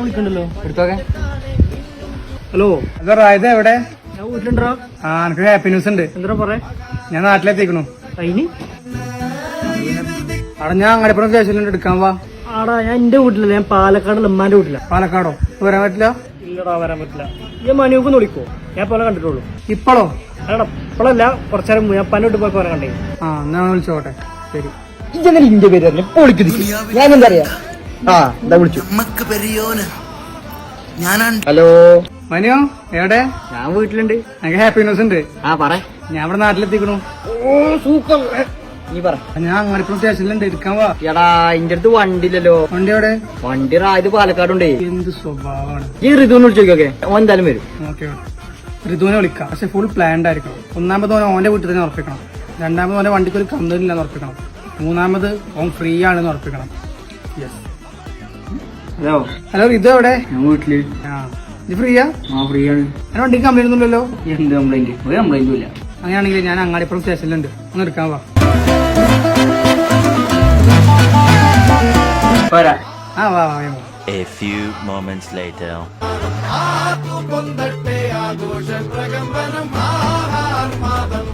വിളിക്കണ്ടല്ലോ എടുത്തോക്കെ. Hello അതോ ഇത് എവിടെ? ഞാൻ വീട്ടിലുണ്ടോ? ആ എനിക്ക് ഹാപ്പി ന്യൂസ് ഉണ്ട്. എന്താ പറയാ? ഞാൻ നാട്ടിലെത്തിക്കണു. അതിന് അവിടെ ഞാൻ അങ്ങാടിപ്പുറം സ്റ്റേഷനിൽ എടുക്കാൻ വാ. ആടാ ഞാൻ എന്റെ വീട്ടിലല്ല, ഞാൻ പാലക്കാട് ഉമ്മാന്റെ വീട്ടിലാ. പാലക്കാടോ? വരാൻ പറ്റില്ല? ഇല്ലടാ വരാൻ പറ്റില്ല. ഞാൻ മനുവൊക്കെ വിളിക്കോ? ഞാൻ പോലെ കണ്ടിട്ടുള്ളൂ. ഇപ്പോഴോ? അടാ ഇപ്പോഴല്ല, കുറച്ചേരം ഞാൻ പല വീട്ടിൽ പോയി പോലെ കണ്ടേ. ആ എന്നാ വിളിച്ചോട്ടെ. ശരി. ഇതെങ്ങനെ ഇന്റെ പേര് പറഞ്ഞു ഞാൻ എന്താ അറിയാ? ആ എന്താ വിളിച്ചു? ഹലോ മനിയോ എവിടെ? ഞാൻ വീട്ടിലുണ്ട്. എനിക്ക് ഹാപ്പി ന്യൂസ് ഉണ്ട്. ആ പറ. ഞാൻ ഇവിടെ നാട്ടിലെത്തിക്കണു. ഓ സൂപ്പർ. നീ പറ. ഞാൻ അങ്ങാടിപ്പുറം സ്റ്റേഷനിലുണ്ട്, എടുക്കാൻ വാ. എടാ ഇന്റെ അടുത്ത് വണ്ടി ഇല്ലല്ലോ. വണ്ടി എവിടെ? വണ്ടി റായത് പാലക്കാടുണ്ടേ. എന്ത് സ്വഭാവമാണ്. ഈ ഋതുവിനെ വിളിച്ചോക്കെ, ഓൻ എന്തായാലും വരും. ഓക്കെ ഋതുവിനെ വിളിക്കാം, പക്ഷെ ഫുൾ പ്ലാൻഡ് ആയിരിക്കണം. ഒന്നാമത് ഓന്റെ വീട്ടിൽ തന്നെ ഉറപ്പിക്കണം. രണ്ടാമത് ഓന്റെ വണ്ടിക്ക് ഒരു കമ്പനി ഇല്ലാന്ന് ഉറപ്പിക്കണം. മൂന്നാമത് ഓൻ ഫ്രീ ആണെന്ന് ഉറപ്പിക്കണം. ഹലോ ഹലോ ഇത് എവിടെ? ഞാൻ വീട്ടില്. ആ ഇത് ഫ്രീയാ? ആ ഫ്രീ ആണ്. ഞാൻ വണ്ടിക്ക് കംപ്ലൈന്റ് ഒന്നുമില്ലല്ലോ. എന്ത് കംപ്ലൈന്റ്? ഒരു കംപ്ലൈന്റും ഇല്ല. അങ്ങനെയാണെങ്കിൽ ഞാൻ അങ്ങാടിപ്പുറം സ്റ്റേഷനിലുണ്ട്, ഒന്ന് എടുക്കാൻ വാ. പോരാ. ആ വാ വാ വാ. A few moments later. ആഘോഷ പ്രകമ്പനം ആഹാർമാദം